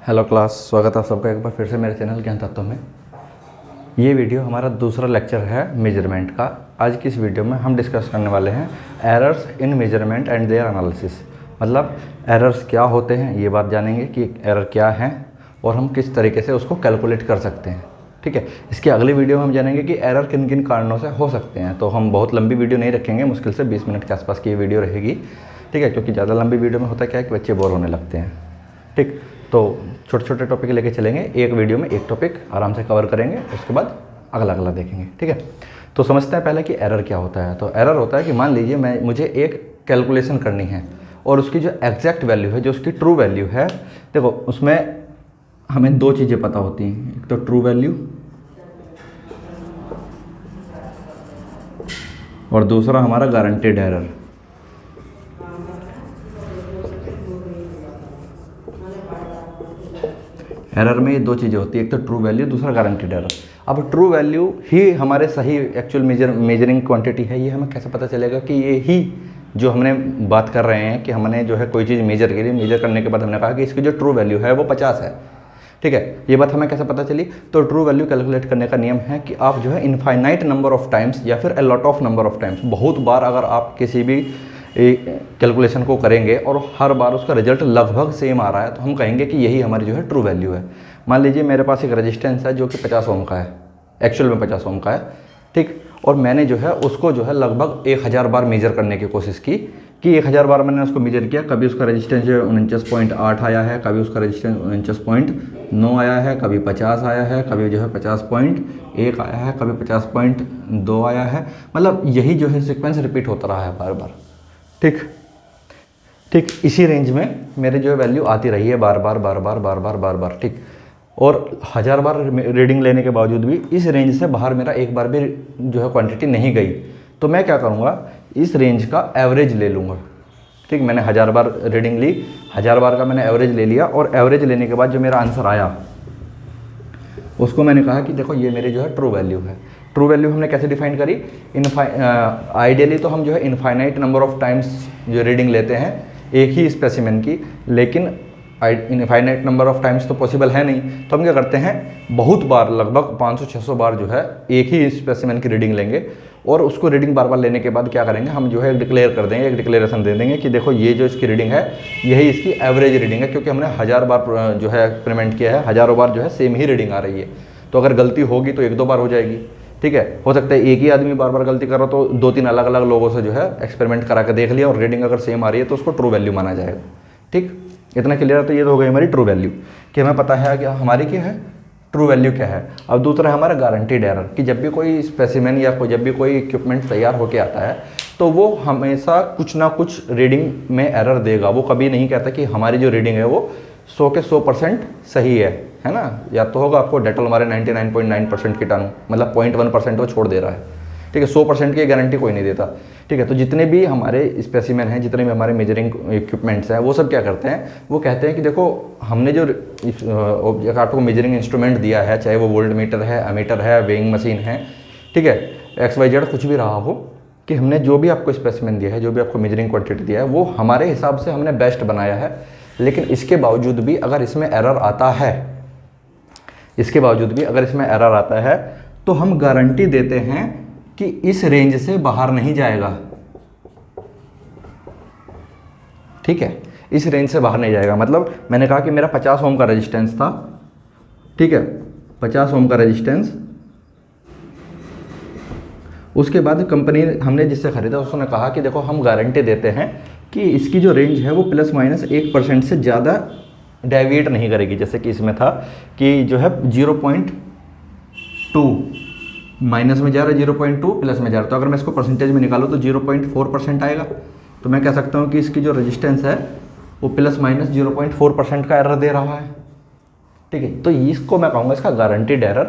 Hello class, स्वागत है आप सबका एक बार फिर से मेरे चैनल ज्ञान तत्व में। ये वीडियो हमारा दूसरा लेक्चर है मेजरमेंट का। आज की इस वीडियो में हम डिस्कस करने वाले हैं errors in measurement and their analysis. मतलब एरर्स क्या होते हैं, ये बात जानेंगे कि एरर क्या है और हम किस तरीके से उसको कैलकुलेट कर सकते हैं। ठीक है, इसकी अगली वीडियो में हम जानेंगे कि एरर किन किन कारणों से हो सकते हैं। तो हम बहुत लंबी वीडियो नहीं रखेंगे, मुश्किल से 20 मिनट के आसपास की ये वीडियो रहेगी। ठीक है, क्योंकि ज़्यादा लंबी वीडियो में होता क्या है कि बच्चे बोर होने लगते हैं। ठीक, तो छोटे छोटे टॉपिक लेके चलेंगे, एक वीडियो में एक टॉपिक आराम से कवर करेंगे, उसके बाद अगला अगला देखेंगे। ठीक है, तो समझते हैं पहले कि एरर क्या होता है। तो एरर होता है कि मान लीजिए मुझे एक कैलकुलेशन करनी है और उसकी जो एग्जैक्ट वैल्यू है, जो उसकी ट्रू वैल्यू है, देखो उसमें हमें दो चीज़ें पता होती हैं, एक तो ट्रू वैल्यू और दूसरा हमारा गारंटेड एरर। एरर में ये दो चीज़ें होती है, एक तो ट्रू वैल्यू, दूसरा गारंटेड एरर। अब ट्रू वैल्यू ही हमारे सही एक्चुअल मेजरिंग क्वांटिटी है। ये हमें कैसे पता चलेगा कि ये ही जो हमने बात कर रहे हैं कि हमने जो है कोई चीज़ मेजर करी, मेजर करने के बाद हमने कहा कि इसकी जो ट्रू वैल्यू है वो 50 है। ठीक है, ये बात हमें कैसे पता चली? तो ट्रू वैल्यू कैलकुलेट करने का नियम है कि आप जो है इनफाइनाइट नंबर ऑफ टाइम्स या फिर a lot of number of times, बहुत बार अगर आप किसी भी कैलकुलेशन को करेंगे और हर बार उसका रिजल्ट लगभग सेम आ रहा है, तो हम कहेंगे कि यही हमारी जो है ट्रू वैल्यू है। मान लीजिए मेरे पास एक रेजिस्टेंस है जो कि 50 ओम का है, एक्चुअल में 50 ओम का है। ठीक, और मैंने जो है उसको जो है लगभग 1000 बार मेजर करने की कोशिश की कि 1000 बार मैंने उसको मेजर किया। कभी उसका रेजिस्टेंस जो है 49.8 आया है, कभी उसका रेजिस्टेंस 49.9 आया है, कभी 50 आया है, कभी जो है 50.1 आया है, कभी 50.2 आया है। मतलब यही जो है सीक्वेंस रिपीट होता रहा है बार बार। ठीक ठीक, इसी रेंज में मेरे जो है वैल्यू आती रही है बार बार बार बार बार बार बार बार। ठीक, और 1000 बार रीडिंग लेने के बावजूद भी इस रेंज से बाहर मेरा एक बार भी जो है क्वांटिटी नहीं गई। तो मैं क्या करूँगा, इस रेंज का एवरेज ले लूँगा। ठीक, मैंने 1000 बार रीडिंग ली, 1000 बार का मैंने एवरेज ले लिया और एवरेज लेने के बाद जो मेरा आंसर आया उसको मैंने कहा कि देखो ये मेरी जो है ट्रू वैल्यू है। ट्रू वैल्यू हमने कैसे डिफाइन करी? आइडियली तो हम जो है इनफाइनाइट नंबर ऑफ टाइम्स जो रीडिंग लेते हैं एक ही स्पेसिमेन की, लेकिन इनफाइनाइट नंबर ऑफ टाइम्स तो पॉसिबल है नहीं। तो हम क्या करते हैं, बहुत बार, लगभग 500-600 बार जो है एक ही स्पेसिमेन की रीडिंग लेंगे और उसको रीडिंग बार बार लेने के बाद क्या करेंगे, हम जो है डिक्लेयर कर देंगे, एक डिक्लेरेशन दे देंगे कि देखो ये जो इसकी रीडिंग है यही इसकी एवरेज रीडिंग है, क्योंकि हमने 1000 बार जो है एक्सपेरिमेंट किया है, हज़ारों बार जो है सेम ही रीडिंग आ रही है। तो अगर गलती होगी तो 1-2 बार हो जाएगी। ठीक है, हो सकता है एक ही आदमी बार बार गलती कर रहा हो तो 2-3 अलग अलग लोगों से जो है एक्सपेरिमेंट करा के देख लिया और रीडिंग अगर सेम आ रही है तो उसको ट्रू वैल्यू माना जाएगा। ठीक, इतना क्लियर है? तो ये तो हो गई हमारी ट्रू वैल्यू कि हमें पता है कि हमारी क्या है, ट्रू वैल्यू क्या है। अब दूसरा है हमारा गारंटीड एरर, कि जब भी कोई स्पेसिमेन या जब भी कोई इक्विपमेंट तैयार होकर आता है तो वो हमेशा कुछ ना कुछ रीडिंग में एरर देगा। वो कभी नहीं कहता कि हमारी जो रीडिंग है वो 100 के 100% सही है ना। या तो होगा आपको डेटल हमारे 99.9% कीटाणु, मतलब 0.1% वो छोड़ दे रहा है। ठीक है, 100% की गारंटी कोई नहीं देता। ठीक है, तो जितने भी हमारे स्पेसिमेन हैं, जितने भी हमारे मेजरिंग इक्विपमेंट्स हैं, वो सब क्या करते हैं, वो कहते हैं कि देखो हमने जो ऑब्जेक्ट को मेजरिंग इंस्ट्रूमेंट दिया है, चाहे वो वोल्ट मीटर है, एमीटर है, वेइंग मशीन है, ठीक है, XYZ कुछ भी रहा हो, कि हमने जो भी आपको स्पेसिमेन दिया है, जो भी आपको मेजरिंग क्वांटिटी दिया है, वो हमारे हिसाब से हमने बेस्ट बनाया है। लेकिन इसके बावजूद भी अगर इसमें एरर आता है, इसके बावजूद भी अगर इसमें एरर आता है तो हम गारंटी देते हैं कि इस रेंज से बाहर नहीं जाएगा। ठीक है, इस रेंज से बाहर नहीं जाएगा। मतलब मैंने कहा कि मेरा 50 ओम का रेजिस्टेंस था। ठीक है, 50 ओम का रेजिस्टेंस, उसके बाद कंपनी हमने जिससे खरीदा उसने कहा कि देखो हम गारंटी देते हैं कि इसकी जो रेंज है वो ±1% से ज़्यादा डेविएट नहीं करेगी। जैसे कि इसमें था कि जो है 0.2 माइनस में जा रहा है, 0.2 प्लस में जा रहा है। तो अगर मैं इसको परसेंटेज में निकालूँ तो 0.4% आएगा। तो मैं कह सकता हूँ कि इसकी जो रेजिस्टेंस है वो ±0.4% का एरर दे रहा है। ठीक है, तो इसको मैं कहूँगा इसका गारंटीड एरर।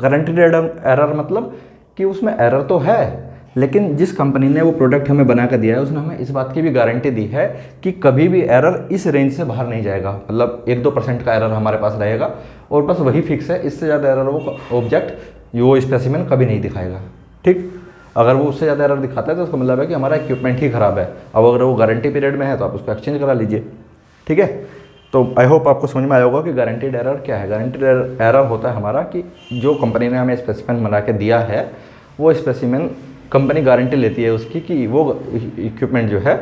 गारंटीड एरर मतलब कि उसमें एरर तो है, लेकिन जिस कंपनी ने वो प्रोडक्ट हमें बना कर दिया है उसने हमें इस बात की भी गारंटी दी है कि कभी भी एरर इस रेंज से बाहर नहीं जाएगा। मतलब 1-2% का एरर हमारे पास रहेगा और बस वही फिक्स है। इससे ज़्यादा एरर वो ऑब्जेक्ट वो स्पेसिमेन कभी नहीं दिखाएगा। ठीक, अगर वो उससे ज़्यादा एरर दिखाता है तो उसका मतलब है कि हमारा इक्विपमेंट ही ख़राब है। अब अगर वो गारंटी पीरियड में है तो आप उसको एक्सचेंज करा लीजिए। ठीक है, तो आई होप आपको समझ में आया होगा कि गारंटीड एरर क्या है। गारंटीड एरर होता है हमारा कि जो कंपनी ने हमें स्पेसिमेन बना के दिया है वो स्पेसिमेन कंपनी गारंटी लेती है उसकी कि वो इक्विपमेंट जो है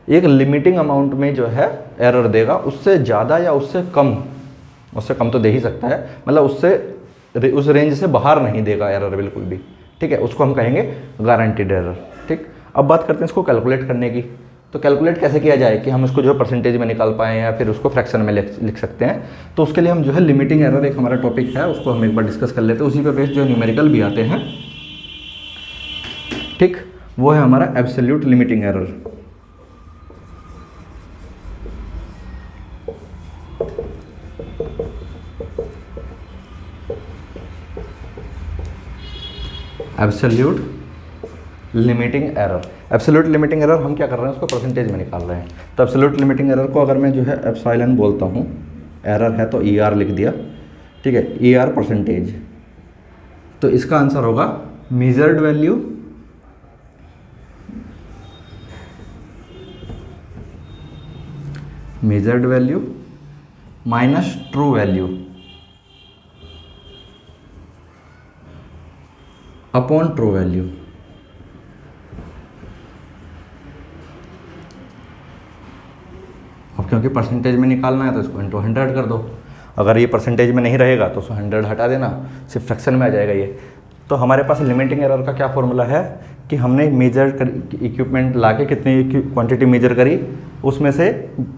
एक लिमिटिंग अमाउंट में जो है एरर देगा, उससे ज़्यादा या उससे कम तो दे ही सकता है, मतलब उससे उस रेंज से बाहर नहीं देगा एरर बिल्कुल भी, ठीक है, उसको हम कहेंगे गारंटीड एरर। ठीक, अब बात करते हैं इसको कैलकुलेट करने की। तो कैलकुलेट कैसे किया जाए कि हम उसको जो है परसेंटेज में निकाल पाएँ या फिर उसको फ्रैक्शन में लिख सकते हैं। तो उसके लिए हम जो है लिमिटिंग एरर एक हमारा टॉपिक है, उसको हम एक बार डिस्कस कर लेते हैं। उसी पे बेस्ड जो न्यूमेरिकल भी आते हैं, ठीक, वो है हमारा absolute limiting error. Absolute limiting error. Absolute limiting error हम क्या कर रहे हैं, उसको परसेंटेज में निकाल रहे हैं। तो एब्सोल्यूट लिमिटिंग एरर को अगर मैं जो है एप्सिलॉन बोलता हूँ, एरर है तो ई आर लिख दिया, ठीक है, ई आर परसेंटेज, तो इसका आंसर होगा measured value minus true value upon true value. अब क्योंकि परसेंटेज में निकालना है तो इसको इंटू 100 कर दो। अगर ये परसेंटेज में नहीं रहेगा तो 100 हटा देना, सिर्फ फ्रैक्शन में आ जाएगा ये। तो हमारे पास लिमिटिंग एरर का क्या फॉर्मूला है कि हमने मेजर इक्विपमेंट ला के कितनी क्वांटिटी मेजर करी, उसमें से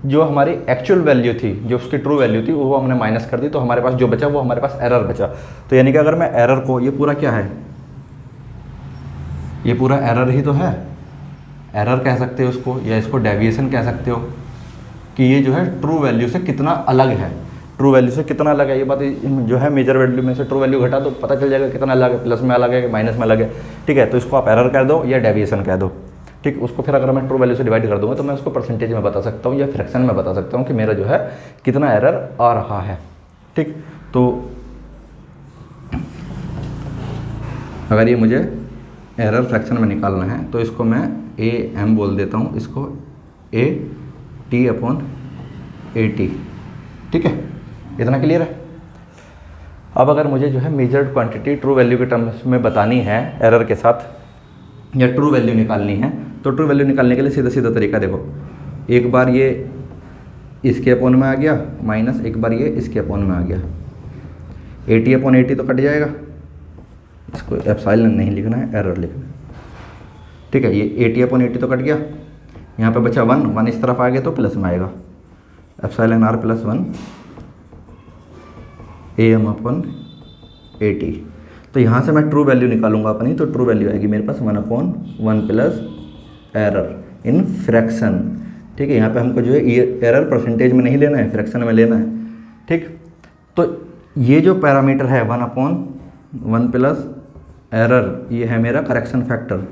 जो हमारी एक्चुअल वैल्यू थी, जो उसकी ट्रू वैल्यू थी, वो हमने माइनस कर दी, तो हमारे पास जो बचा वो हमारे पास एरर बचा। तो यानी कि अगर मैं एरर को, ये पूरा क्या है, ये पूरा एरर ही तो है, एरर कह सकते हो उसको, या इसको डेविएशन कह सकते हो, कि ये जो है ट्रू वैल्यू से कितना अलग है। ट्रू वैल्यू से कितना अलग है, ये बात जो है मेजर वैल्यू में से ट्रू वैल्यू घटा दो, पता चल जाएगा कितना अलग है, प्लस में अलग है कि माइनस में अलग है, ठीक है। तो इसको आप एरर कह दो या डेविएशन कह दो, ठीक। उसको फिर अगर मैं ट्रू वैल्यू से डिवाइड कर दूंगा तो मैं उसको परसेंटेज में बता सकता हूँ या फ्रैक्शन में बता सकता हूँ कि मेरा जो है कितना एरर आ रहा है, ठीक। तो अगर ये मुझे एरर फ्रैक्शन में निकालना है तो इसको मैं ए एम बोल देता हूँ, इसको A T upon A T, ठीक है, इतना क्लियर है। अब अगर मुझे जो है मेजर्ड क्वांटिटी ट्रू वैल्यू के टर्म्स में बतानी है एरर के साथ, या ट्रू वैल्यू निकालनी है, तो ट्रू वैल्यू निकालने के लिए सीधा सीधा तरीका देखो, एक बार ये इसके अपॉन में आ गया माइनस एक बार ये इसके अपॉन में आ गया, A T upon A T तो कट जाएगा, इसको एप्सिलॉन नहीं लिखना है, एरर लिखना है, ठीक है। ये A T upon A T तो कट गया, यहाँ पे बचा 1 इस तरफ आ गया तो प्लस में आएगा, epsilon R plus 1 A M upon A T. तो यहाँ से मैं ट्रू वैल्यू निकालूंगा अपनी, तो ट्रू वैल्यू आएगी मेरे पास 1/1 प्लस एरर इन फ्रैक्शन, ठीक है। यहाँ पे हमको जो है ये एरर परसेंटेज में नहीं लेना है, फ्रैक्शन में लेना है, ठीक। तो ये जो पैरामीटर है 1/1 प्लस एरर, ये है मेरा करेक्शन फैक्टर,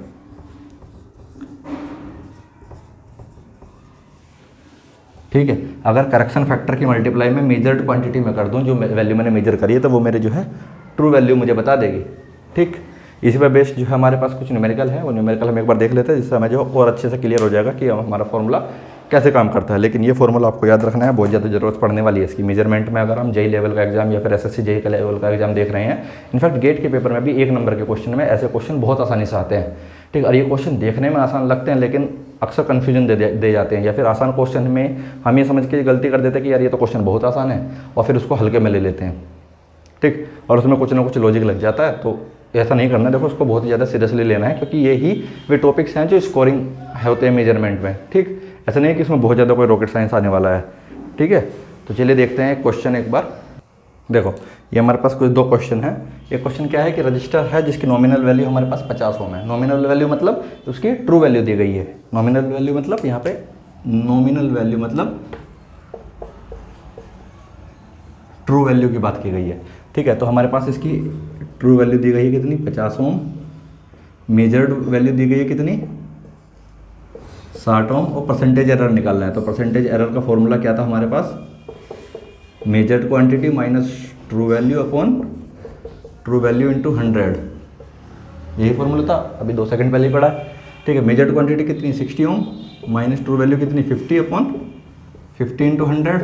ठीक है। अगर करेक्शन फैक्टर की मल्टीप्लाई में मेजर्ड क्वांटिटी में कर दूं, जो वैल्यू मैंने मेजर करी है, तो वो मेरे जो है ट्रू वैल्यू मुझे बता देगी, ठीक। इसी पर बेस्ड जो है हमारे पास कुछ न्यूमेरिकल है, वो न्यूमेरिकल हम एक बार देख लेते हैं, जिससे हमें जो और अच्छे से क्लियर हो जाएगा कि हमारा फॉर्मूला कैसे काम करता है। लेकिन ये फॉर्मूला आपको याद रखना है, बहुत ज़्यादा जरूरत पड़ने वाली है इसकी मेजरमेंट में। अगर हम जेई लेवल का एग्जाम या फिर एसएससी जेई का लेवल का एग्जाम देख रहे हैं, इनफैक्ट गेट के पेपर में भी 1 नंबर के क्वेश्चन में ऐसे क्वेश्चन बहुत आसानी से आते हैं, ठीक। और ये क्वेश्चन देखने में आसान लगते हैं लेकिन अक्सर कन्फ्यूजन दे जाते हैं, या फिर आसान क्वेश्चन में हम ये समझ के गलती कर देते हैं कि यार ये तो क्वेश्चन बहुत आसान है, और फिर उसको हल्के में ले लेते हैं, ठीक। और उसमें कुछ ना कुछ लॉजिक लग जाता है, तो ऐसा नहीं करना है। देखो, उसको बहुत ज़्यादा सीरियसली लेना है, क्योंकि ये ही वे टॉपिक्स हैं जो स्कोरिंग होते हैं मेजरमेंट में, ठीक। ऐसा नहीं है कि इसमें बहुत ज़्यादा कोई रॉकेट साइंस आने वाला है, ठीक है। तो चलिए देखते हैं क्वेश्चन एक बार। देखो, ये हमारे पास कुछ 2 क्वेश्चन है। एक क्वेश्चन क्या है कि रजिस्टर है जिसकी नॉमिनल वैल्यू हमारे पास 50 ओम है। नॉमिनल वैल्यू मतलब उसकी ट्रू वैल्यू दी गई है। नॉमिनल वैल्यू मतलब यहाँ पे नॉमिनल वैल्यू मतलब ट्रू वैल्यू की बात की गई है, ठीक है। तो हमारे पास इसकी ट्रू वैल्यू दी गई है कितनी, 50 ओम। मेजर्ड वैल्यू दी गई है कितनी, 60 ओम। और परसेंटेज एरर निकालना है, तो परसेंटेज एरर का फॉर्मूला क्या था हमारे पास, measured quantity minus true value upon true value into 100, यही फॉर्मूला था, अभी 2 सेकंड पहले ही पढ़ा, ठीक है। मेजर्ड क्वांटिटी कितनी, 60 ओम, माइनस ट्रू वैल्यू कितनी, 50 अपॉन 50 इंटू 100,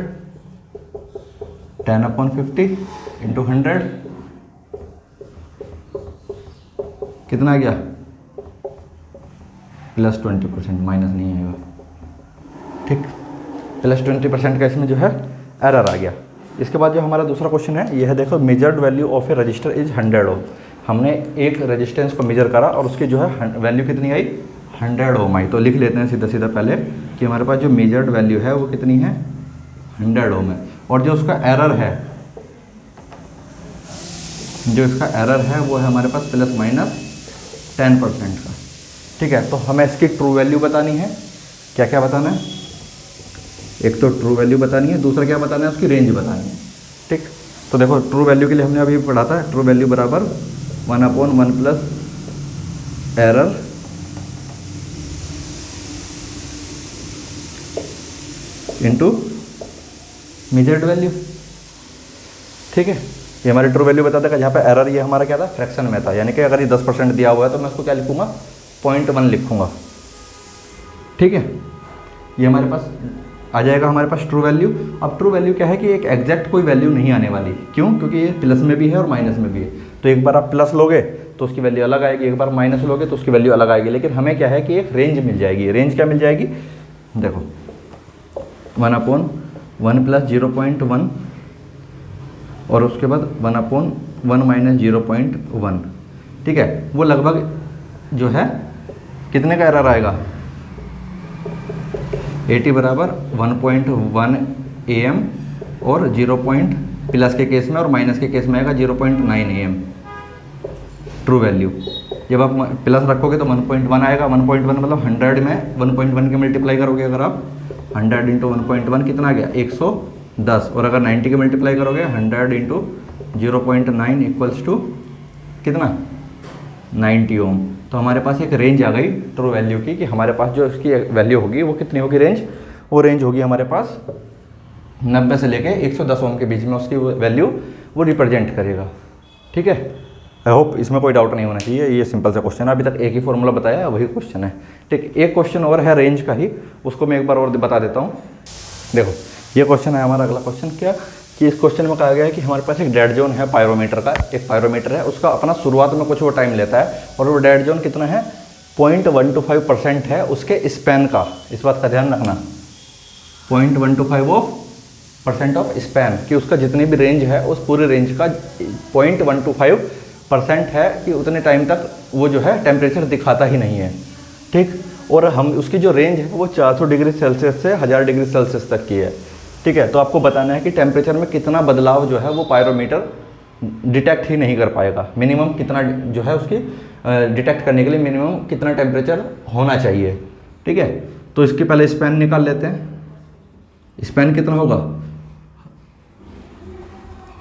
10/50 इंटू 100 कितना आ गया, +20%, माइनस नहीं आएगा, ठीक, +20% का इसमें जो है एरर आ गया। इसके बाद जो हमारा दूसरा क्वेश्चन है ये है, देखो measured value of A register is 100 ओम। हमने एक रेजिस्टेंस को मेजर करा और उसकी जो है वैल्यू कितनी आई, 100 ओम आई। तो लिख लेते हैं सीधा सीधा पहले कि हमारे पास जो मेजर्ड वैल्यू है वो कितनी है, 100 ओम है। और जो उसका एरर है, जो इसका एरर है वो है हमारे पास ±10% का, ठीक है। तो हमें इसकी ट्रू वैल्यू बतानी है। क्या क्या बताना है, एक तो ट्रू वैल्यू बतानी है, दूसरा क्या बताना है, उसकी रेंज बतानी है, ठीक। तो देखो ट्रू वैल्यू के लिए हमने अभी पढ़ा था, ट्रू वैल्यू बराबर 1/1 plus error into measured value, ठीक है। ये हमारी ट्रू वैल्यू बताता है, जहाँ पे एरर ये हमारा क्या था, फ्रैक्शन में था, यानी कि अगर ये 10% दिया हुआ है तो मैं उसको क्या लिखूंगा, 0.1 लिखूंगा, ठीक है। ये हमारे पास आ जाएगा हमारे पास ट्रू वैल्यू। अब ट्रू वैल्यू क्या है कि एक एग्जैक्ट कोई वैल्यू नहीं आने वाली, क्यों, क्योंकि ये प्लस में भी है और माइनस में भी है। तो एक बार आप प्लस लोगे तो उसकी वैल्यू अलग आएगी, एक बार माइनस लोगे तो उसकी वैल्यू अलग आएगी। लेकिन हमें क्या है कि एक रेंज मिल जाएगी। रेंज क्या मिल जाएगी, देखो 1/1 प्लस 0.1 और उसके बाद 1/1 माइनस 0.1, ठीक है। वो लगभग जो है कितने का एरर आएगा, 80 बराबर 1.1 AM और 0. प्लस के केस में और माइनस के केस में आएगा 0.9 AM ट्रू वैल्यू। जब आप प्लस रखोगे तो 1.1 आएगा, 1.1 मतलब 100 में 1.1 के मल्टीप्लाई करोगे, अगर आप 100 इंटू 1.1 कितना आ गया, 110, और अगर 90 के मल्टीप्लाई करोगे 100 इंटू 0.9 इक्वल्स टू कितना, 90 ओम। तो हमारे पास एक रेंज आ गई ट्रू वैल्यू की, कि हमारे पास जो उसकी वैल्यू होगी वो कितनी होगी, रेंज, वो रेंज होगी हमारे पास 90 से लेके 110 ओम के बीच में उसकी वैल्यू वो रिप्रेजेंट करेगा, ठीक है। आई होप इसमें कोई डाउट नहीं होना चाहिए। ये सिंपल सा क्वेश्चन है, अभी तक एक ही फॉर्मूला बताया, वही क्वेश्चन है, ठीक। एक क्वेश्चन और है रेंज का ही, उसको मैं एक बार और बता देता हूँ। देखो ये क्वेश्चन है हमारा अगला क्वेश्चन, क्या कि इस क्वेश्चन में कहा गया है कि हमारे पास एक डेड जोन है पायरोमीटर का, एक पायरोमीटर है, उसका अपना शुरुआत में कुछ वो टाइम लेता है, और वो डेड जोन कितना है, 0.125% है उसके स्पैन का। इस बात का ध्यान रखना, 0.125% ऑफ स्पैन, कि उसका जितनी भी रेंज है उस पूरी रेंज का 0.125% है, कि उतने टाइम तक वो जो है टेम्परेचर दिखाता ही नहीं है, ठीक। और हम उसकी जो रेंज है वो 400 डिग्री सेल्सियस से 1000 डिग्री सेल्सियस तक की है, ठीक है। तो आपको बताना है कि टेम्परेचर में कितना बदलाव जो है वो पायरोमीटर डिटेक्ट ही नहीं कर पाएगा। मिनिमम कितना जो है उसकी डिटेक्ट करने के लिए मिनिमम कितना टेम्परेचर होना चाहिए, ठीक है। तो इसके पहले स्पैन निकाल लेते हैं। स्पैन कितना होगा,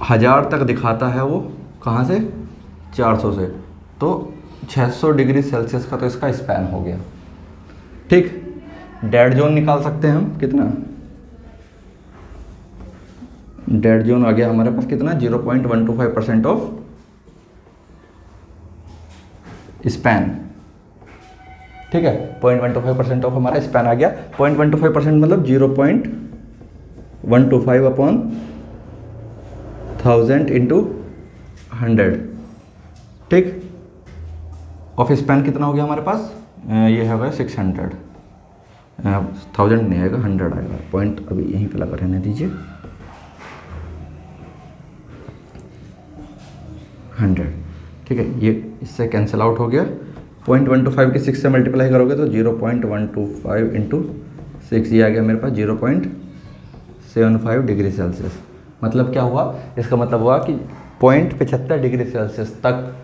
1000 तक दिखाता है वो, कहाँ से, 400 से, तो 600 डिग्री सेल्सियस का तो इसका स्पैन हो गया, ठीक। डेड जोन निकाल सकते हैं हम, कितना, डेड जोन आ गया हमारे पास कितना, 0.125% ऑफ स्पैन, ठीक है। 0.125% ऑफ हमारा स्पैन आ गया। 0.125% मतलब 0.125/1000 इंटू 100, ठीक। ऑफ स्पैन कितना हो गया हमारे पास, ये होगा 600, 1000 नहीं आएगा, 100 आएगा। पॉइंट अभी यहीं पे लगा रहने दीजिए, 100, ठीक है। ये इससे कैंसिल आउट हो गया। 0.125 की 6 से मल्टीप्लाई करोगे तो 0.125 इंटू 6, ये आ गया मेरे पास 0.75 डिग्री सेल्सियस। मतलब क्या हुआ, इसका मतलब हुआ कि 0.75 डिग्री सेल्सियस तक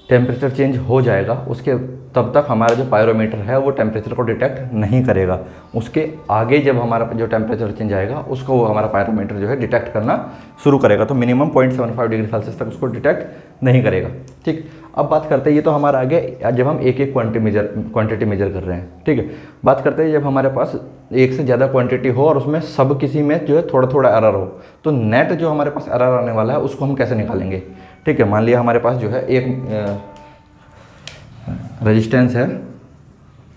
टेम्परेचर चेंज हो जाएगा, उसके तब तक हमारा जो पायरोमीटर है वो टेम्परेचर को डिटेक्ट नहीं करेगा। उसके आगे जब हमारा जो टेम्परेचर चेंज आएगा उसको वो हमारा पायरोमीटर जो है डिटेक्ट करना शुरू करेगा। तो मिनिमम 0.75 डिग्री सेल्सियस तक उसको डिटेक्ट नहीं करेगा, ठीक। अब बात करते हैं, ये तो हमारा आ गया जब हम एक क्वांटिटी मेजर कर रहे हैं, ठीक है। बात करते हैं जब हमारे पास एक से ज़्यादा क्वांटिटी हो और उसमें सब किसी में जो है थोड़ा थोड़ा एरर हो, तो नेट जो हमारे पास एरर आने वाला है उसको हम कैसे निकालेंगे, ठीक है। मान लिया हमारे पास जो है एक रेजिस्टेंस है,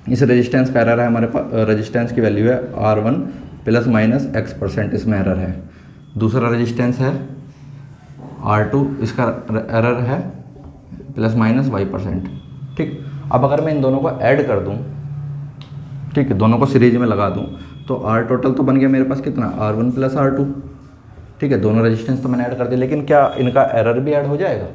इस रेजिस्टेंस का एरर है हमारे पास, रेजिस्टेंस की वैल्यू है R1 ± X%, इसमें एरर है। दूसरा रेजिस्टेंस है R2, इसका एरर है ±y%। ठीक, अब अगर मैं इन दोनों को ऐड कर दूं, ठीक है, दोनों को सीरीज में लगा दूं, तो R टोटल तो बन गया मेरे पास कितना, R1 + R2। ठीक है, दोनों रेजिस्टेंस तो मैंने ऐड कर दिया, लेकिन क्या इनका एरर भी ऐड हो जाएगा?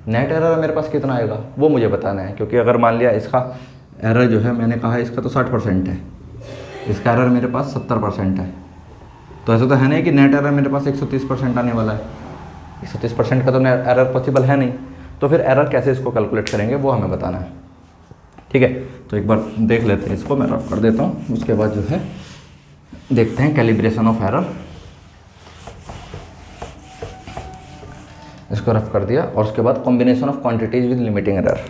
नेट एरर मेरे पास कितना आएगा वो मुझे बताना है, क्योंकि अगर मान लिया इसका एरर जो है, मैंने कहा इसका तो 60% है, इसका एरर मेरे पास 70% है, तो ऐसा तो है नहीं कि नेट एरर मेरे पास 130% आने वाला है। 130% का तो नेट एरर पॉसिबल है नहीं, तो फिर एरर कैसे इसको कैलकुलेट करेंगे वो हमें बताना है। ठीक है, तो एक बार देख लेते हैं इसको, मैं रफ कर देता हूँ, उसके बाद जो है देखते हैं कैलिब्रेशन ऑफ एरर। इसको रफ कर दिया, और उसके बाद combination of quantities with limiting error,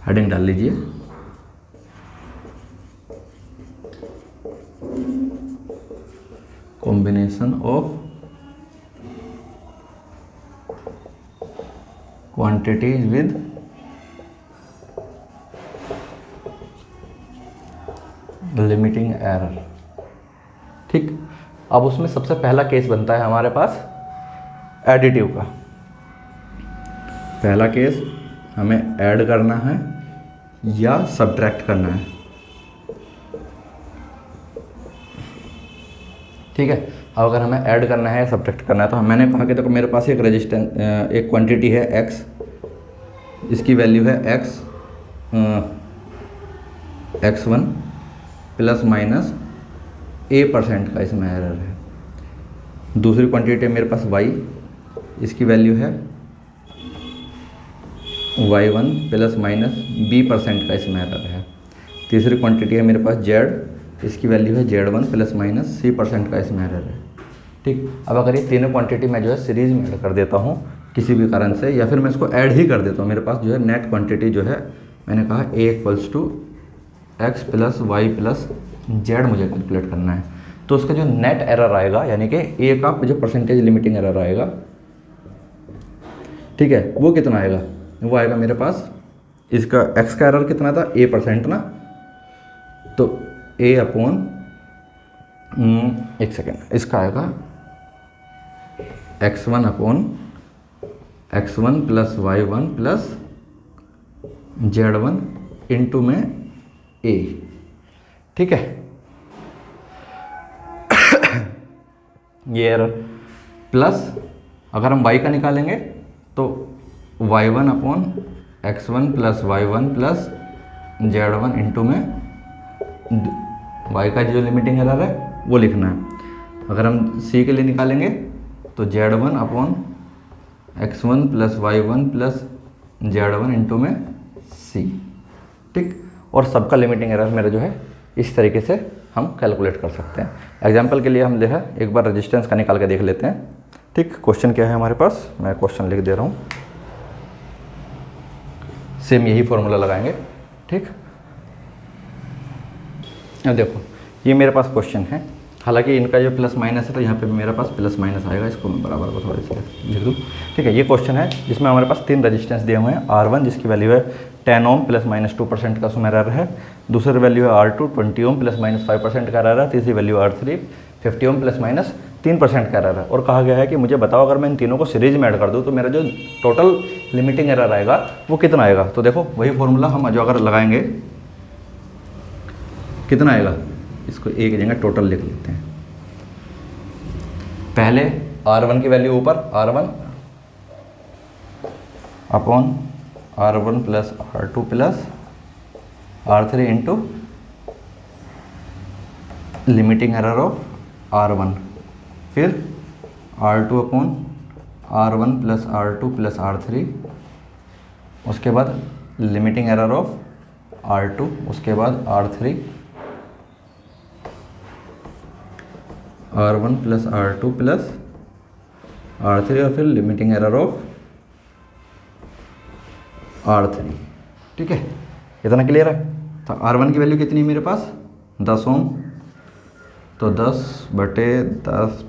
heading डाल लीजिए। Combination of quantities with limiting error. ठीक, अब उसमें सबसे पहला केस बनता है हमारे पास एडिटिव का। पहला केस हमें ऐड करना है या सब्ट्रैक्ट करना है। ठीक है, अब अगर हमें ऐड करना है या सब्ट्रैक्ट करना है, तो मैंने कहा कि देखो मेरे पास एक रेजिस्टेंस, एक क्वांटिटी है x, इसकी वैल्यू है x1 ± a% का इसमें एरर है। दूसरी क्वांटिटी मेरे पास y, इसकी वैल्यू है y1 ± b% का इसमें एरर है। तीसरी क्वांटिटी है मेरे पास z, इसकी वैल्यू है z1 ± c% का इसमें एरर है। ठीक, अब अगर ये तीनों क्वांटिटी मैं जो है सीरीज में ऐड कर देता हूँ किसी भी कारण से, या फिर मैं इसको ऐड ही कर देता हूँ, मेरे पास जो है नेट क्वांटिटी जो है, मैंने कहा a = x + y + z मुझे कैलकुलेट करना है, तो उसका जो नेट एरर आएगा, यानी कि a का जो परसेंटेज लिमिटिंग एरर आएगा, ठीक है, वो कितना आएगा? वो आएगा मेरे पास, इसका x का एरर कितना था, a% ना, तो एक सेकेंड, इसका आएगा x1 + y1 + z1 इंटू में a। ठीक है, ये एरर प्लस अगर हम y का निकालेंगे तो y1 / x1 + y1 + z1 into में y का जो लिमिटिंग एरर है वो लिखना है। अगर हम c के लिए निकालेंगे तो z1 / x1 + y1 + z1 into में c। ठीक, और सबका लिमिटिंग एरर मेरा जो है इस तरीके से हम कैलकुलेट कर सकते हैं। एग्जाम्पल के लिए हम जो है एक बार रेजिस्टेंस का निकाल के देख लेते हैं। ठीक, क्वेश्चन क्या है हमारे पास, मैं क्वेश्चन लिख दे रहा हूँ, सेम यही फॉर्मूला लगाएंगे। ठीक, अब देखो ये मेरे पास क्वेश्चन है, हालांकि इनका जो प्लस माइनस है तो यहाँ पे भी मेरे पास प्लस माइनस आएगा, इसको मैं बराबर को थोड़ा सा लिख दूँ। ठीक है, ये क्वेश्चन है जिसमें हमारे पास 3 रेजिस्टेंस दिए हुए हैं। R1 जिसकी वैल्यू है 10 ओम ±2% का उसमें एरर है। दूसरी वैल्यू है R2 20 ओम ±5% का एरर है। तीसरी वैल्यू R3 50 ओम ±3% का एरर है। और कहा गया है कि मुझे बताओ अगर मैं इन तीनों को सीरीज में ऐड कर दूँ तो मेरा जो टोटल लिमिटिंग एरर आएगा वो कितना आएगा। तो देखो वही फॉर्मूला हम जो अगर लगाएंगे कितना आएगा, इसको एक जगह टोटल लिख लेते हैं। पहले R1 की वैल्यू ऊपर, R1 upon R1 + R2 + R3 into limiting error of R1, फिर R2 upon R1 + R2 + R3, उसके बाद लिमिटिंग एरर ऑफ R2, उसके बाद R3, R1 + R2 + R3 और फिर लिमिटिंग एरर ऑफ R3। ठीक है, इतना क्लियर है। तो R1 की वैल्यू कितनी है मेरे पास 10 ओम, तो 10/10 +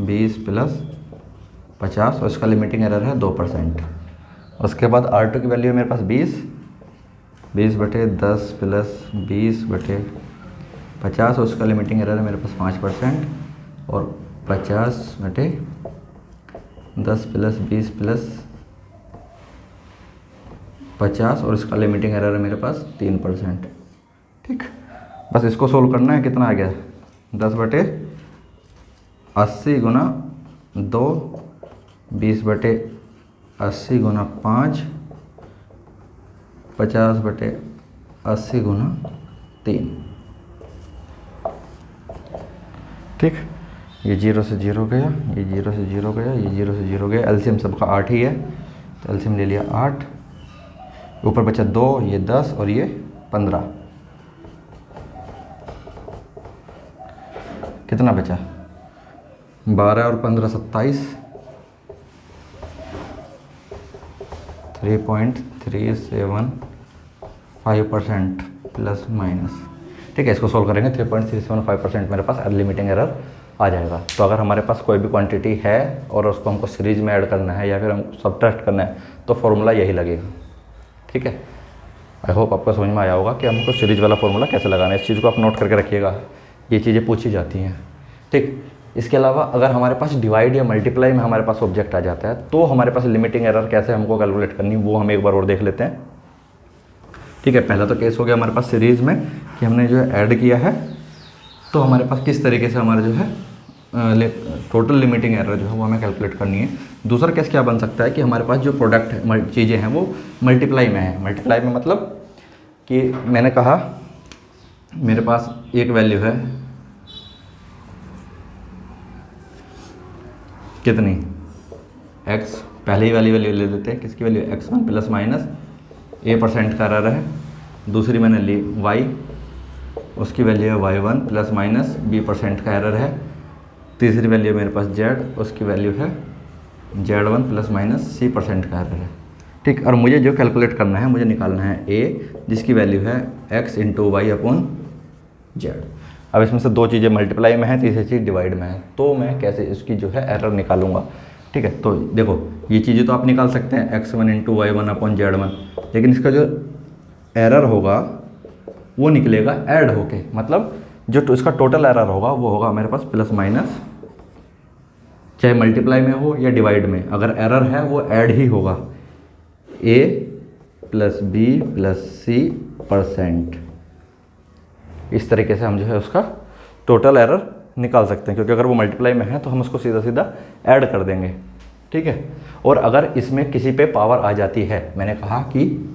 20 + 50 और इसका लिमिटिंग एरर है 2%। उसके बाद R2 की वैल्यू है मेरे पास 20/10 + 20/50 और उसका लिमिटिंग एरर है मेरे पास 5%। और 50/10 + 20 + 50 और इसका लिमिटिंग एरर है मेरे पास 3%। ठीक, बस इसको सोल्व करना है। कितना आ गया? 10/80 × 2, 20/80 × 5, 50/80 × 3। ठीक, ये 0 से 0 गया, ये 0 से 0 गया, ये 0 से 0 गया। एलसीएम सबका 8 ही है, तो एलसीएम ले लिया 8। ऊपर बचा 2, ये 10 और ये 15। कितना बचा? 12 और 15 27। 3.375% प्लस माइनस। ठीक है, इसको सोल्व करेंगे। 3.375% मेरे पास लिमिटिंग एरर आ जाएगा। तो अगर हमारे पास कोई भी क्वांटिटी है और उसको हमको सीरीज में ऐड करना है या फिर हमको सबट्रैक्ट करना है तो फॉर्मूला यही लगेगा। ठीक है, आई होप आपको समझ में आया होगा कि हमको सीरीज वाला फॉर्मूला कैसे लगाना है। इस चीज़ को आप नोट करके रखिएगा, ये चीज़ें पूछी जाती हैं। ठीक, इसके अलावा अगर हमारे पास डिवाइड या मल्टीप्लाई में हमारे पास ऑब्जेक्ट आ जाता है तो हमारे पास लिमिटिंग एरर कैसे हमको कैलकुलेट करनी, वो हम एक बार और देख लेते हैं। ठीक है, पहला तो केस हो गया हमारे पास सीरीज़ में कि हमने जो है ऐड किया है, तो हमारे पास किस तरीके से हमारा जो है टोटल लिमिटिंग एरर जो है वो हमें कैलकुलेट करनी है। दूसरा केस क्या बन सकता है कि हमारे पास जो प्रोडक्ट चीज़ें हैं वो मल्टीप्लाई में है। मल्टीप्लाई में मतलब कि मैंने कहा मेरे पास एक वैल्यू है कितनी, x, पहले ही वाली वैल्यू ले लेते हैं। किसकी value? x1 plus minus a% का एरर है। दूसरी मैंने ली y, उसकी वैल्यू है y1 प्लस माइनस b% का एरर है। तीसरी वैल्यू मेरे पास z, उसकी वैल्यू है z1 प्लस माइनस c% का एरर है। ठीक, और मुझे जो कैलकुलेट करना है, मुझे निकालना है a, जिसकी वैल्यू है x × y/z। अब इसमें से दो चीज़ें मल्टीप्लाई में है, तीसरी चीज़ डिवाइड में है, तो मैं कैसे इसकी जो है एरर निकालूंगा। ठीक है, तो देखो ये चीज़ें तो आप निकाल सकते हैं x1 × y1/z1, लेकिन इसका जो एरर होगा वो निकलेगा ऐड होके। मतलब जो इसका टोटल एरर होगा वो होगा मेरे पास प्लस माइनस, चाहे मल्टीप्लाई में हो या डिवाइड में, अगर एरर है वो ऐड ही होगा। a + b + c%। इस तरीके से हम जो है उसका टोटल एरर निकाल सकते हैं, क्योंकि अगर वो मल्टीप्लाई में है तो हम उसको सीधा सीधा ऐड कर देंगे। ठीक है, और अगर इसमें किसी पे पावर आ जाती है, मैंने कहा कि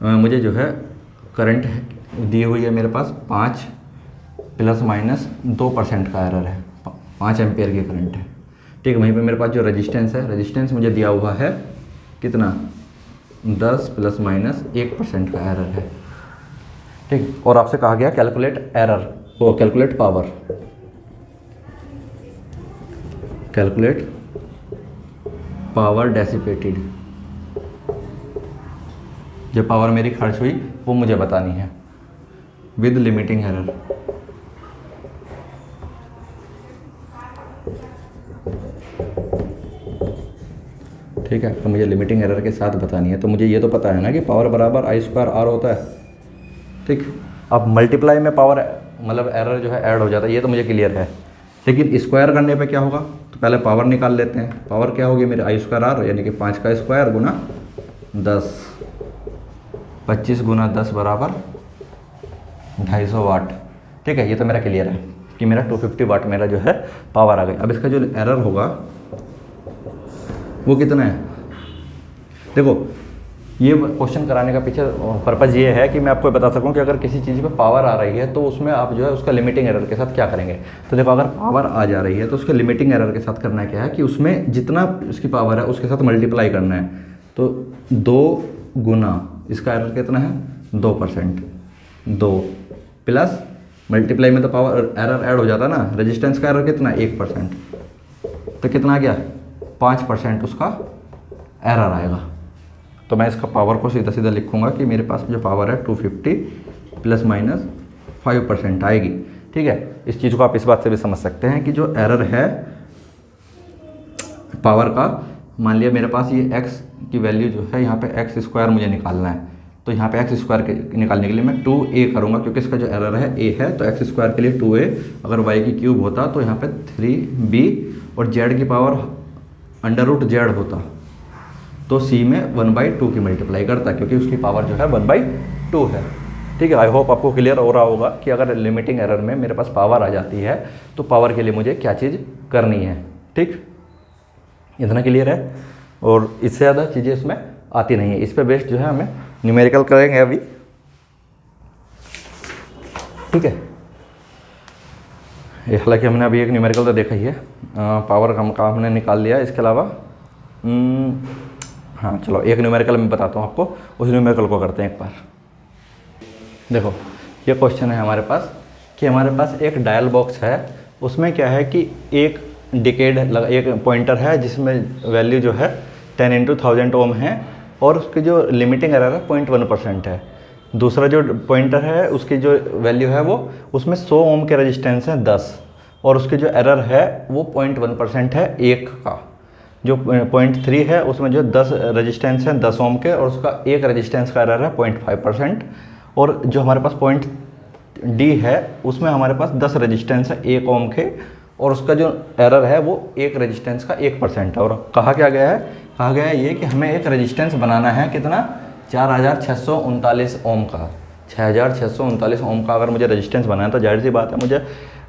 मुझे जो है करंट दी हुई है मेरे पास 5 ± 2% का एरर है, 5 एम्पियर की करंट है। ठीक है, वहीं पे मेरे पास जो रेजिस्टेंस है, रेजिस्टेंस मुझे दिया हुआ है कितना, 10 ± 1% का एरर है। ठीक, और आपसे कहा गया कैलकुलेट एरर, वो calculate power, calculate power dissipated. जो पावर मेरी खर्च हुई वो मुझे बतानी है विद लिमिटिंग एरर। ठीक है, तो मुझे लिमिटिंग एरर के साथ बतानी है। तो मुझे ये तो पता है ना कि पावर बराबर I² R होता है। ठीक, अब मल्टीप्लाई में पावर मतलब एरर जो है ऐड हो जाता है, ये तो मुझे क्लियर है। लेकिन स्क्वायर करने पे क्या होगा, तो पहले पावर निकाल लेते हैं। पावर क्या होगी मेरे I² R, यानी कि 5 का स्क्वायर गुना 10, 25 × 10 बराबर 250 वाट। ठीक है, ये तो मेरा क्लियर है कि मेरा 250 वाट मेरा जो है पावर आ गई। अब इसका जो एरर होगा वो कितना है, देखो ये क्वेश्चन कराने का पीछे पर्पज़ ये है कि मैं आपको बता सकूं कि अगर किसी चीज़ पे पावर आ रही है तो उसमें आप जो है उसका लिमिटिंग एरर के साथ क्या करेंगे। तो देखो अगर पावर आ जा रही है तो उसके लिमिटिंग एरर के साथ करना क्या है कि उसमें जितना उसकी पावर है उसके साथ मल्टीप्लाई करना है। तो 2 गुना इसका एरर कितना है 2%, 2 प्लस मल्टीप्लाई में तो पावर एरर ऐड हो जाता है ना, रेजिस्टेंस का एरर कितना 1%, तो कितना आ गया 5% उसका एरर आएगा। तो मैं इसका पावर को सीधा सीधा लिखूंगा कि मेरे पास जो पावर है 250 ± 5% आएगी। ठीक है, इस चीज़ को आप इस बात से भी समझ सकते हैं कि जो एरर है पावर का, मान लिया मेरे पास ये x की वैल्यू जो है यहाँ पे x² मुझे निकालना है, तो यहाँ पे एक्स स्क्वायर के निकालने के लिए मैं 2a करूँगा, क्योंकि इसका जो एरर है a है, तो एक्स स्क्वायर के लिए 2a, अगर y की क्यूब होता तो यहाँ पे 3b और z की पावर √z होता तो c में 1/2 की मल्टीप्लाई करता, क्योंकि उसकी पावर जो है 1/2 है। ठीक है, आई होप आपको क्लियर हो रहा होगा कि अगर लिमिटिंग एरर में मेरे पास पावर आ जाती है तो पावर के लिए मुझे क्या चीज़ करनी है। ठीक, इतना क्लियर है, और इससे ज़्यादा चीज़ें इसमें आती नहीं है। इस पे बेस्ड जो है हमें न्यूमेरिकल करेंगे अभी। ठीक है, ये हालांकि हमने अभी एक न्यूमेरिकल तो देखा ही है, पावर का हमने निकाल लिया। इसके अलावा हाँ चलो एक न्यूमेरिकल मैं बताता हूँ आपको, उस न्यूमेरिकल को करते हैं एक बार। देखो ये क्वेश्चन है हमारे पास कि हमारे पास एक डायल बॉक्स है, उसमें क्या है कि एक डिकेड एक पॉइंटर है जिसमें वैल्यू जो है 10 × 1000 ओम है, और उसकी जो लिमिटिंग एरर है 0.1% है। दूसरा जो पॉइंटर है उसकी जो वैल्यू है वो उसमें 100 ओम के रेजिस्टेंस हैं 10, और उसकी जो एरर है वो 0.1% है 1 का। जो 0.3 है उसमें जो 10 रेजिस्टेंस हैं 10 ओम के, और उसका एक रेजिस्टेंस का एरर है 0.5%, और जो हमारे पास पॉइंट डी है उसमें हमारे पास 10 रेजिस्टेंस है 1 ओम के, और उसका जो एरर है वो एक रेजिस्टेंस का 1% है। और कहा क्या गया है, कहा गया है ये कि हमें एक रेजिस्टेंस बनाना है कितना, 4639 ओम का। 6639 ओम का अगर मुझे रेजिस्टेंस बनाना है तो जाहिर सी बात है मुझे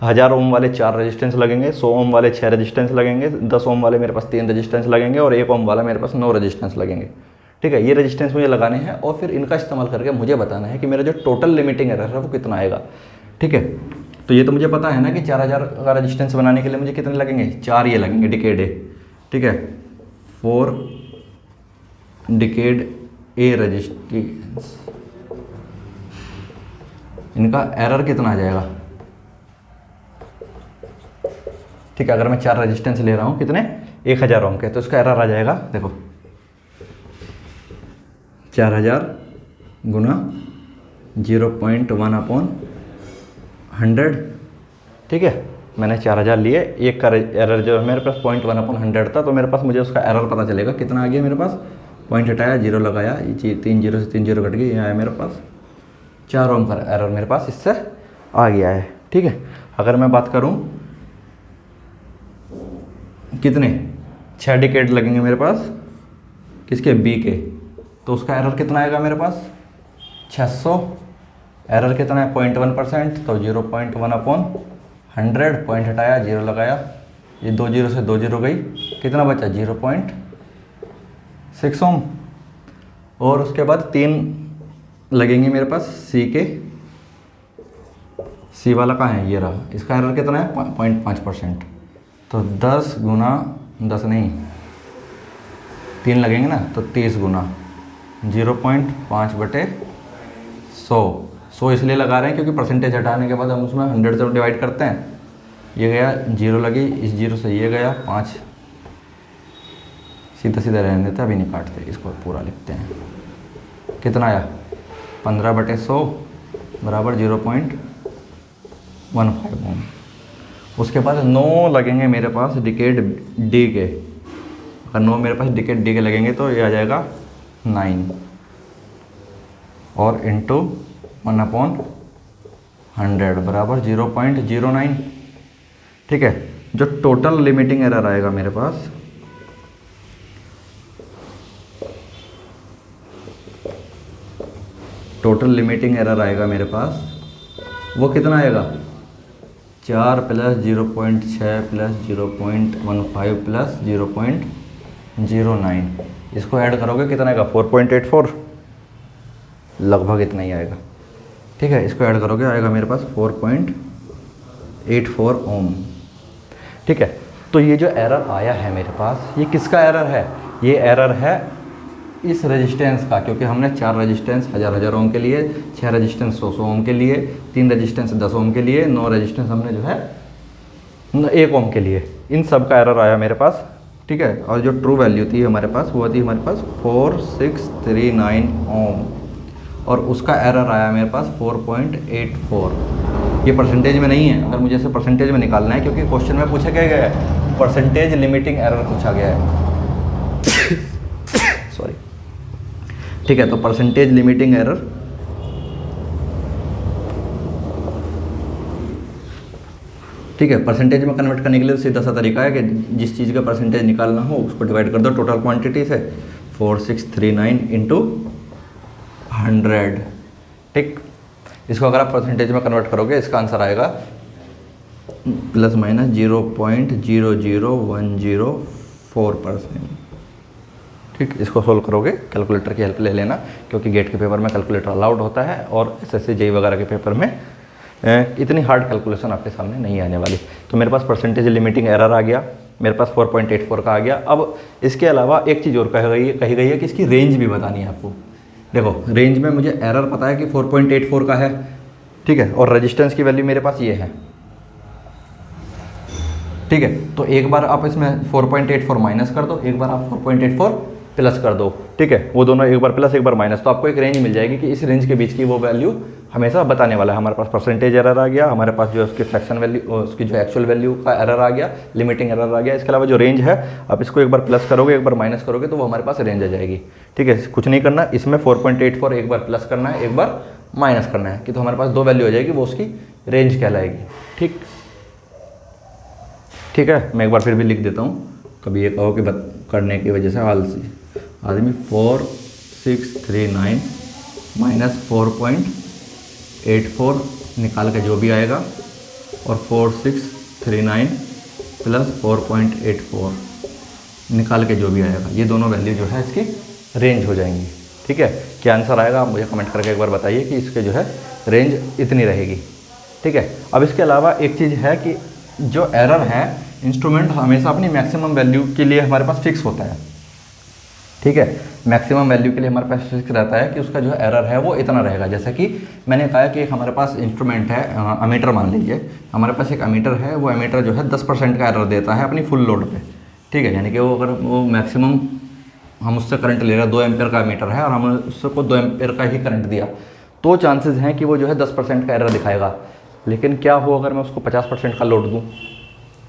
1000 ओम वाले 4 रेजिस्टेंस लगेंगे, 100 ओम वाले 6 रेजिस्टेंस लगेंगे, 10 ओम वाले मेरे पास 3 रेजिस्टेंस लगेंगे, और 1 ओम वाला मेरे पास 9 रेजिस्टेंस लगेंगे। ठीक है, ये रेजिस्टेंस मुझे लगाने हैं, और फिर इनका इस्तेमाल करके मुझे बताना है कि मेरा जो टोटल लिमिटिंग एरर है वो कितना आएगा। ठीक है, तो ये तो मुझे पता है ना कि 4000 का रेजिस्टेंस बनाने के लिए मुझे कितने लगेंगे, 4 ये लगेंगे डिकेड ए। ठीक है, 4 डिकेड ए रेजिस्टेंस, इनका एरर कितना आ जाएगा। ठीक है, अगर मैं 4 रेजिस्टेंस ले रहा हूँ कितने, 1000 ओम के, तो इसका एरर आ जाएगा, देखो 4000 गुना 0.1/100। ठीक है, मैंने 4000 लिए, एक का एरर जो है मेरे पास 0.1/100 था, तो मेरे पास मुझे उसका एरर पता चलेगा कितना आ गया मेरे पास। पॉइंट हटाया, 0 लगाया, ये 3 0 से 3 0 कट गई, यहाँ आया मेरे पास 4 ओम का एरर मेरे पास इससे आ गया है। ठीक है, अगर मैं बात करूँ कितने 6 डिकेड लगेंगे मेरे पास किसके, बी के, तो उसका एरर कितना आएगा मेरे पास 600। एरर कितना है 0.1%, तो 0.1/100, पॉइंट हटाया, 0 लगाया, ये 2 0 से 2 0 गई, कितना बचा 0.6 ओम। और उसके बाद 3 लगेंगे मेरे पास सी के, सी वाला कहाँ है, ये रहा, इसका एरर कितना है 0.5%, तो 10 गुना 10 नहीं 3 लगेंगे ना, तो 30 गुना 0.5/100। 100 इसलिए लगा रहे हैं क्योंकि परसेंटेज हटाने के बाद हम उसमें 100 से डिवाइड करते हैं। ये गया 0 लगी, इस 0 से ये गया 5, सीधा सीधा रहने देते, अभी नहीं काटते, इसको पूरा लिखते हैं। कितना आया 15/100 बराबर 0.15 ओम। उसके बाद 9 लगेंगे मेरे पास डिकेड डी के, अगर 9 मेरे पास डिकेड डी के लगेंगे तो ये आ जाएगा 9, और इंटू 1/100 बराबर 0.09। ठीक है, जो टोटल लिमिटिंग एरर आएगा मेरे पास, टोटल लिमिटिंग एरर आएगा मेरे पास, वो कितना आएगा 4 + 0.6 + 0.15 + 0.09। इसको ऐड करोगे कितना आएगा 4.84, लगभग इतना ही आएगा। ठीक है, इसको ऐड करोगे आएगा मेरे पास 4.84 ओम। ठीक है, तो ये जो एरर आया है मेरे पास, ये किसका एरर है, ये एरर है इस रेजिस्टेंस का, क्योंकि हमने 4 रेजिस्टेंस 1000 ओम के लिए, 6 रेजिस्टेंस 100 ओम के लिए, 3 रेजिस्टेंस 10 ओम के लिए, 9 रेजिस्टेंस हमने जो है 1 ओम के लिए, इन सब का एरर आया मेरे पास। ठीक है, और जो ट्रू वैल्यू थी हमारे पास वो थी हमारे पास 4639 ओम, और उसका एरर आया मेरे पास 4.84। ये परसेंटेज में नहीं है, अगर मुझे इसे परसेंटेज में निकालना है, क्योंकि क्वेश्चन में पूछा क्या गया है, परसेंटेज लिमिटिंग एरर पूछा गया है। सॉरी। ठीक है, तो परसेंटेज लिमिटिंग एरर, ठीक है, परसेंटेज में कन्वर्ट करने के लिए सीधा सा तरीका है कि जिस चीज़ का परसेंटेज निकालना हो उसको डिवाइड कर दो टोटल क्वांटिटी से, 4639 इंटू 100। ठीक, इसको अगर आप परसेंटेज में कन्वर्ट करोगे इसका आंसर आएगा प्लस माइनस 0.00104%। ठीक, इसको सोल्व करोगे कैलकुलेटर की हेल्प ले लेना, क्योंकि गेट के पेपर में कैलकुलेटर अलाउड होता है और एसएससी जेईई वगैरह के पेपर में इतनी हार्ड कैलकुलेशन आपके सामने नहीं आने वाली। तो मेरे पास परसेंटेज लिमिटिंग एरर आ गया, मेरे पास 4.84 का आ गया। अब इसके अलावा एक चीज़ और कही गई है कि इसकी रेंज भी बतानी है आपको। देखो, रेंज में मुझे एरर पता है कि 4.84 का है, ठीक है, और रेजिस्टेंस की वैल्यू मेरे पास ये है, ठीक है। तो एक बार आप इसमें 4.84 माइनस कर दो, एक बार आप 4.84 प्लस कर दो, ठीक है, वो दोनों एक बार प्लस एक बार माइनस, तो आपको एक रेंज मिल जाएगी कि इस रेंज के बीच की वो वैल्यू हमेशा बताने वाला है। हमारे पास परसेंटेज एरर आ गया, हमारे पास जो है उसकी फ्रैक्शन वैल्यू, उसकी जो एक्चुअल वैल्यू का एरर आ गया, लिमिटिंग एरर आ गया। इसके अलावा जो रेंज है, आप इसको एक बार प्लस करोगे एक बार माइनस करोगे तो वो हमारे पास रेंज आ जाएगी, ठीक है। कुछ नहीं करना, इसमें 4.84 एक बार प्लस करना है, एक बार माइनस करना है, कि तो हमारे पास दो वैल्यू हो जाएगी, वो उसकी रेंज कहलाएगी। ठीक, ठीक है, मैं एक बार फिर भी लिख देता हूँ, कभी ये कहो कि करने की वजह से आलसी आदमी। 4639 माइनस 4.84 निकाल के जो भी आएगा, और 4639 प्लस 4.84 निकाल के जो भी आएगा, ये दोनों वैल्यू जो है इसकी रेंज हो जाएंगी। ठीक है, क्या आंसर आएगा आप मुझे कमेंट करके एक बार बताइए कि इसके जो है रेंज इतनी रहेगी। ठीक है, अब इसके अलावा एक चीज़ है कि जो एरर है, इंस्ट्रूमेंट हमेशा अपनी मैक्सिमम वैल्यू के लिए हमारे पास फिक्स होता है। ठीक है, मैक्सिमम वैल्यू के लिए हमारे पास फिक्स रहता है कि उसका जो एरर है वो इतना रहेगा। जैसे कि मैंने कहा कि एक हमारे पास इंस्ट्रूमेंट है, अमीटर मान लीजिए, हमारे पास एक अमीटर है, वो अमीटर जो है 10% का एरर देता है अपनी फुल लोड पे। ठीक है, यानी कि वो अगर वो मैक्सिमम हम उससे करंट ले रहे हैं, 2 एम्पेयर का मीटर है और हमने उससे को 2 एम्पेयर का ही करंट दिया, तो चांसेस हैं कि वो जो है 10% का एरर दिखाएगा। लेकिन क्या हो अगर मैं उसको 50% का लोड दूँ,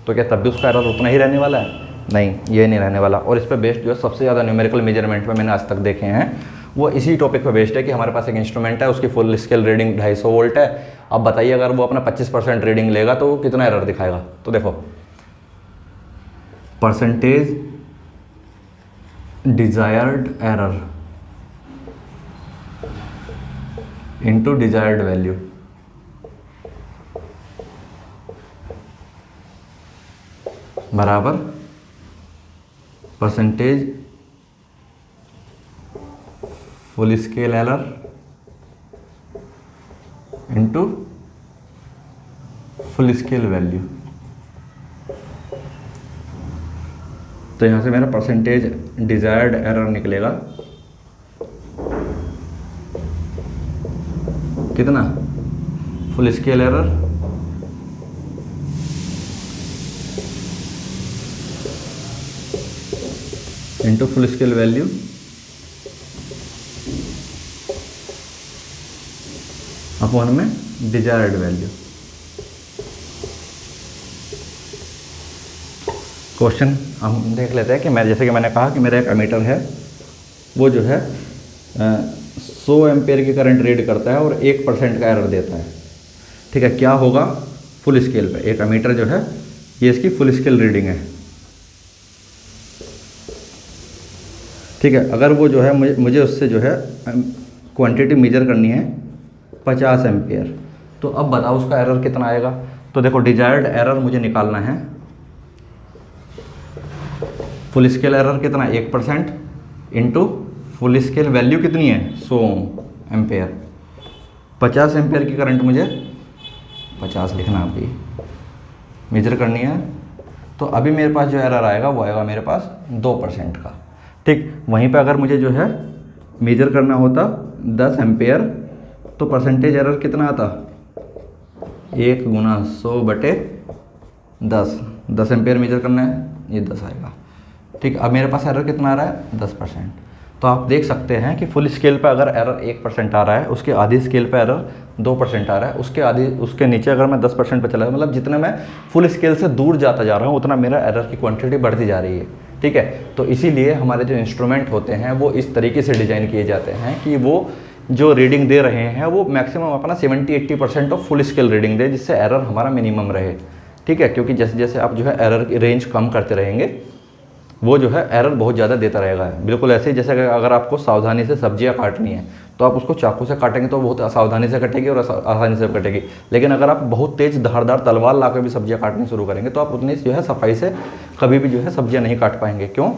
तो क्या तब भी उसका एरर उतना ही रहने वाला है? नहीं, ये नहीं रहने वाला। और इस पे बेस्ड जो है सबसे ज़्यादा न्यूमेरिकल मेजरमेंट में मैंने आज तक देखे हैं, वो इसी टॉपिक पे बेस्ड है कि हमारे पास एक इंस्ट्रूमेंट है, उसकी फुल स्केल रीडिंग 250 वोल्ट है। अब बताइए अगर वो अपना 25% रीडिंग लेगा तो वो कितना एरर दिखाएगा? तो देखो, percentage desired error into desired value, बराबर percentage full scale error into full scale value. तो यहाँ से मेरा परसेंटेज डिजायर्ड एरर निकलेगा कितना? Full scale error into full scale value upon में डिजायर्ड वैल्यू। क्वेश्चन हम देख लेते हैं कि मैं, जैसे कि मैंने कहा कि मेरा एक एमीटर है, वो जो है 100 एम्पेयर की करंट रीड करता है और 1% का एरर देता है। ठीक है, क्या होगा फुल स्केल पे? एक एमीटर जो है ये इसकी फुल स्केल रीडिंग है। ठीक है, अगर वो जो है मुझे उससे जो है क्वांटिटी मेजर करनी है 50 एम्पेयर, तो अब बताओ उसका एरर कितना आएगा? तो देखो, डिजायर्ड एरर मुझे निकालना है, फुल स्केल एरर कितना? 1% इंटू फुल स्केल वैल्यू कितनी है? 100 एम्पेयर। 50 एम्पेयर की करंट मुझे 50 लिखना अभी मेजर करनी है, तो अभी मेरे पास जो एरर आएगा वो आएगा मेरे पास 2% का। ठीक, वहीं पे अगर मुझे जो है मेजर करना होता 10 एम्पेयर, तो परसेंटेज एरर कितना आता? 1 गुना 100/10। 10 एम्पेयर मेजर करना है, ये 10 आएगा। ठीक, अब मेरे पास एरर कितना आ रहा है? 10%। तो आप देख सकते हैं कि फुल स्केल पे अगर एरर 1% आ रहा है, उसके आधी स्केल पे एरर 2% आ रहा है, उसके नीचे अगर मैं 10% पे चला, मतलब जितना मैं फुल स्केल से दूर जाता जा रहा हूँ उतना मेरा एरर की क्वांटिटी बढ़ती जा रही है। ठीक है। तो इसीलिए हमारे जो इंस्ट्रूमेंट होते हैं वो इस तरीके से डिज़ाइन किए जाते हैं कि वो जो रीडिंग दे रहे हैं वो मैक्सिमम अपना 70-80% ऑफ फुल स्केल रीडिंग दे, जिससे एरर हमारा मिनिमम रहे। ठीक है, क्योंकि जैसे जैसे आप जो है एरर की रेंज कम करते रहेंगे वो जो है एरर बहुत ज़्यादा देता रहेगा। बिल्कुल ऐसे ही जैसे अगर आपको सावधानी से सब्जियां काटनी है तो आप उसको चाकू से काटेंगे तो बहुत सावधानी से कटेगी और आसानी से कटेगी। लेकिन अगर आप बहुत तेज़ धारदार तलवार ला कर भी सब्जियां काटनी शुरू करेंगे तो आप उतनी जो है सफाई से कभी भी जो है सब्जियां नहीं काट पाएंगे। क्यों?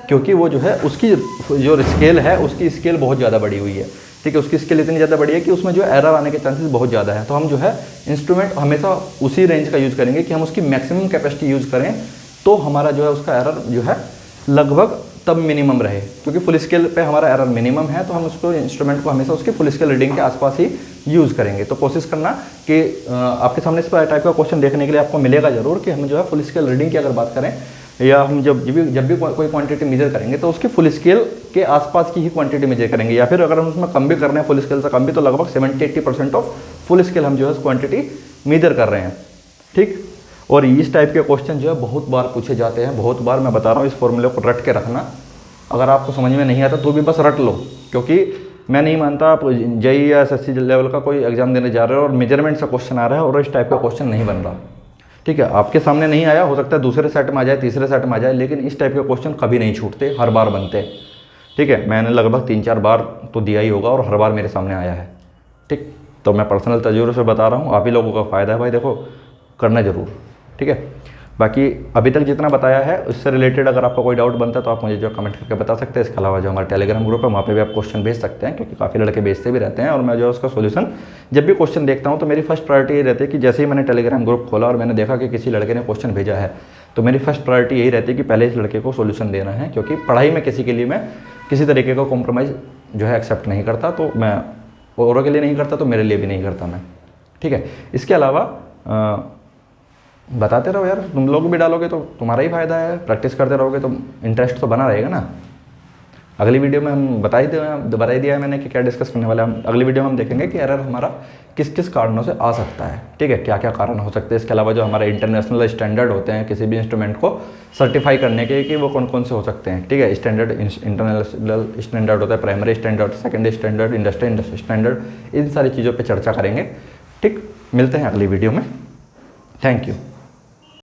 क्योंकि वो जो है उसकी जो स्केल है उसकी स्केल बहुत ज़्यादा बड़ी हुई है। ठीक है, उसकी स्केल इतनी ज़्यादा बड़ी है कि उसमें जो एरर आने के चांसेस बहुत ज़्यादा है। तो हम जो है इंस्ट्रूमेंट हमेशा उसी रेंज का यूज़ करेंगे कि हम उसकी मैक्सिमम कैपेसिटी यूज़ करें, तो हमारा जो है उसका एरर जो है लगभग तब मिनिमम रहे। क्योंकि फुल स्केल पे हमारा एरर मिनिमम है तो हम उसको इंस्ट्रूमेंट को हमेशा उसके फुल स्केल रीडिंग के आसपास ही यूज़ करेंगे। तो कोशिश करना कि आपके सामने इस टाइप का क्वेश्चन देखने के लिए आपको मिलेगा ज़रूर कि हम जो है फुल स्केल रीडिंग की अगर बात करें या हम जब भी कोई क्वांटिटी मेजर करेंगे तो उसकी फुल स्केल के आसपास की ही क्वांटिटी मेजर करेंगे, या फिर अगर हम उसमें कम भी कर रहे हैं फुल स्केल से कम भी तो लगभग 70-80% ऑफ फुल स्केल हम जो है क्वांटिटी मेजर कर रहे हैं। ठीक, और इस टाइप के क्वेश्चन जो है बहुत बार पूछे जाते हैं, बहुत बार। मैं बता रहा हूँ इस फॉर्मूले को रट के रखना, अगर आपको समझ में नहीं आता तो भी बस रट लो, क्योंकि मैं नहीं मानता आप जेईई या एसएससी लेवल का कोई एग्जाम देने जा रहे हो और मेजरमेंट से क्वेश्चन आ रहा है और इस टाइप का क्वेश्चन नहीं बन रहा। ठीक है, आपके सामने नहीं आया, हो सकता है दूसरे सेट में आ जाए, तीसरे सेट में आ जाए, लेकिन इस टाइप के क्वेश्चन कभी नहीं छूटते, हर बार बनते। ठीक है, मैंने लगभग 3-4 बार तो दिया ही होगा और हर बार मेरे सामने आया है। ठीक, तो मैं पर्सनल तजुर्बे से बता रहा हूँ, आप ही लोगों का फ़ायदा है भाई, देखो करना ज़रूर। ठीक है, बाकी अभी तक जितना बताया है उससे रिलेटेड अगर आपको कोई डाउट बनता है तो आप मुझे जो कमेंट करके बता सकते हैं। इसके अलावा जो हमारा टेलीग्राम ग्रुप है वहाँ पे भी आप क्वेश्चन भेज सकते हैं, क्योंकि काफ़ी लड़के भेजते भी रहते हैं और मैं जो है उसका सोल्यूशन जब भी क्वेश्चन देखता हूँ तो मेरी फर्स्ट प्रायोरिटी ये रहती है कि जैसे ही मैंने टेलीग्राम ग्रुप खोला और मैंने देखा कि किसी लड़के ने क्वेश्चन भेजा है तो मेरी फर्स्ट प्रायोरिटी यही रहती है कि पहले इस लड़के को सोल्यूशन देना है, क्योंकि पढ़ाई में किसी के लिए मैं किसी तरीके का कॉम्प्रोमाइज़ जो है एक्सेप्ट नहीं करता। तो मैं औरों के लिए नहीं करता तो मेरे लिए भी नहीं करता मैं। ठीक है, इसके अलावा बताते रहो यार, तुम लोग भी डालोगे तो तुम्हारा ही फायदा है, प्रैक्टिस करते रहोगे तो इंटरेस्ट तो बना रहेगा ना। अगली वीडियो में हम बता ही दिया है मैंने कि क्या डिस्कस करने वाले हम। अगली वीडियो में हम देखेंगे कि एरर हमारा किस किस कारणों से आ सकता है। ठीक है, क्या क्या कारण हो सकते हैं। इसके अलावा जो हमारे इंटरनेशनल स्टैंडर्ड होते हैं किसी भी इंस्ट्रूमेंट को सर्टिफाई करने के कि वो कौन कौन से हो सकते हैं। ठीक है, स्टैंडर्ड इंटरनेशनल स्टैंडर्ड होता है, primary standard, secondary standard, industry standard, इन सारी चीज़ों पर चर्चा करेंगे। ठीक, मिलते हैं अगली वीडियो में। Thank you.